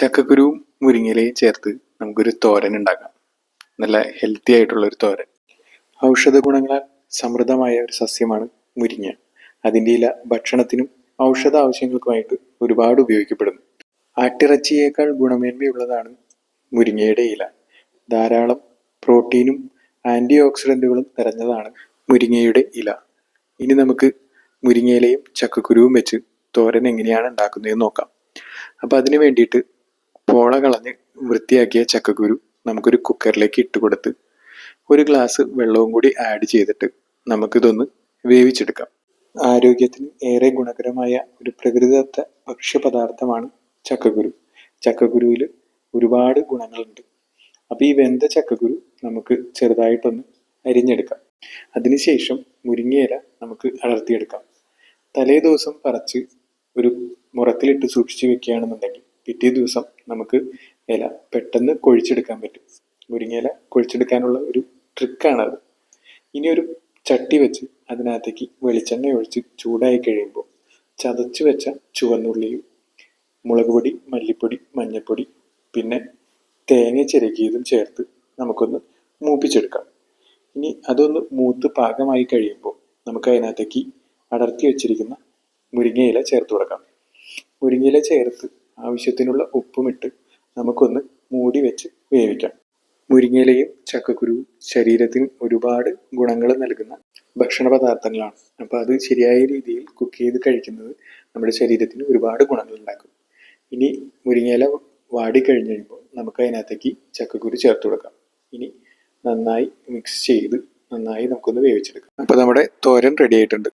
ചക്കക്കുരുവും മുരിങ്ങയിലയും ചേർത്ത് നമുക്കൊരു തോരൻ ഉണ്ടാക്കാം. നല്ല ഹെൽത്തി ആയിട്ടുള്ള ഒരു തോരൻ. ഔഷധ ഗുണങ്ങളാൽ സമൃദ്ധമായ ഒരു സസ്യമാണ് മുരിങ്ങ. അതിൻ്റെ ഇല ഭക്ഷണത്തിനും ഔഷധ ആവശ്യങ്ങൾക്കുമായിട്ട് ഒരുപാട് ഉപയോഗിക്കപ്പെടുന്നു. ആട്ടിറച്ചിയേക്കാൾ ഗുണമേന്മയുള്ളതാണ് മുരിങ്ങയുടെ ഇല. ധാരാളം പ്രോട്ടീനും ആൻറ്റി ഓക്സിഡൻറ്റുകളും നിറഞ്ഞതാണ് മുരിങ്ങയുടെ ഇല. ഇനി നമുക്ക് മുരിങ്ങയിലയും ചക്കക്കുരുവും വെച്ച് തോരൻ എങ്ങനെയാണ് ഉണ്ടാക്കുന്നതെന്ന് നോക്കാം. അപ്പോൾ അതിന് വേണ്ടിയിട്ട് പോള കളഞ്ഞ് വൃത്തിയാക്കിയ ചക്കക്കുരു നമുക്കൊരു കുക്കറിലേക്ക് ഇട്ട് കൊടുത്ത് ഒരു ഗ്ലാസ് വെള്ളവും കൂടി ആഡ് ചെയ്തിട്ട് നമുക്കിതൊന്ന് വേവിച്ചെടുക്കാം. ആരോഗ്യത്തിന് ഏറെ ഗുണകരമായ ഒരു പ്രകൃതിദത്ത ഭക്ഷ്യപദാർത്ഥമാണ് ചക്കക്കുരു. ചക്കക്കുരുവിൽ ഒരുപാട് ഗുണങ്ങളുണ്ട്. അപ്പോൾ ഈ വെന്ത ചക്കക്കുരു നമുക്ക് ചെറുതായിട്ടൊന്ന് അരിഞ്ഞെടുക്കാം. അതിനുശേഷം മുരിങ്ങയില നമുക്ക് അടർത്തിയെടുക്കാം. തലേ ദിവസം പറിച്ച് ഒരു മുറത്തിലിട്ട് സൂക്ഷിച്ച് വെക്കുകയാണെന്നുണ്ടെങ്കിൽ പിറ്റേ ദിവസം നമുക്ക് ഇല പെട്ടെന്ന് കൊഴിച്ചെടുക്കാൻ പറ്റും. മുരിങ്ങയില കൊഴിച്ചെടുക്കാനുള്ള ഒരു ട്രിക്കാണത്. ഇനി ഒരു ചട്ടി വെച്ച് അതിനകത്തേക്ക് വെളിച്ചെണ്ണ ഒഴിച്ച് ചൂടായി കഴിയുമ്പോൾ ചതച്ച് വെച്ച ചുവന്നുള്ളിയും മുളക് പൊടി, മല്ലിപ്പൊടി, മഞ്ഞൾപ്പൊടി, പിന്നെ തേങ്ങ ചിരകിയതും ചേർത്ത് നമുക്കൊന്ന് മൂപ്പിച്ചെടുക്കാം. ഇനി അതൊന്ന് മൂത്ത് പാകമായി കഴിയുമ്പോൾ നമുക്ക് അതിനകത്തേക്ക് അടർത്തി വെച്ചിരിക്കുന്ന മുരിങ്ങയില ചേർത്ത് കൊടുക്കാം. മുരിങ്ങയില ചേർത്ത് ആവശ്യത്തിനുള്ള ഉപ്പുമിട്ട് നമുക്കൊന്ന് മൂടി വെച്ച് വേവിക്കാം. മുരിങ്ങയിലയും ചക്കക്കുരുവും ശരീരത്തിന് ഒരുപാട് ഗുണങ്ങൾ നൽകുന്ന ഭക്ഷണ പദാർത്ഥങ്ങളാണ്. അപ്പോൾ അത് ശരിയായ രീതിയിൽ കുക്ക് ചെയ്ത് കഴിക്കുന്നത് നമ്മുടെ ശരീരത്തിന് ഒരുപാട് ഗുണങ്ങൾ ഉണ്ടാക്കും. ഇനി മുരിങ്ങയില വാടിക്കഴിഞ്ഞ് കഴിയുമ്പോൾ നമുക്ക് അതിനകത്തേക്ക് ചക്കക്കുരു ചേർത്ത് കൊടുക്കാം. ഇനി നന്നായി മിക്സ് ചെയ്ത് നന്നായി നമുക്കൊന്ന് വേവിച്ചെടുക്കാം. അപ്പോൾ നമ്മുടെ തോരൻ റെഡി ആയിട്ടുണ്ട്.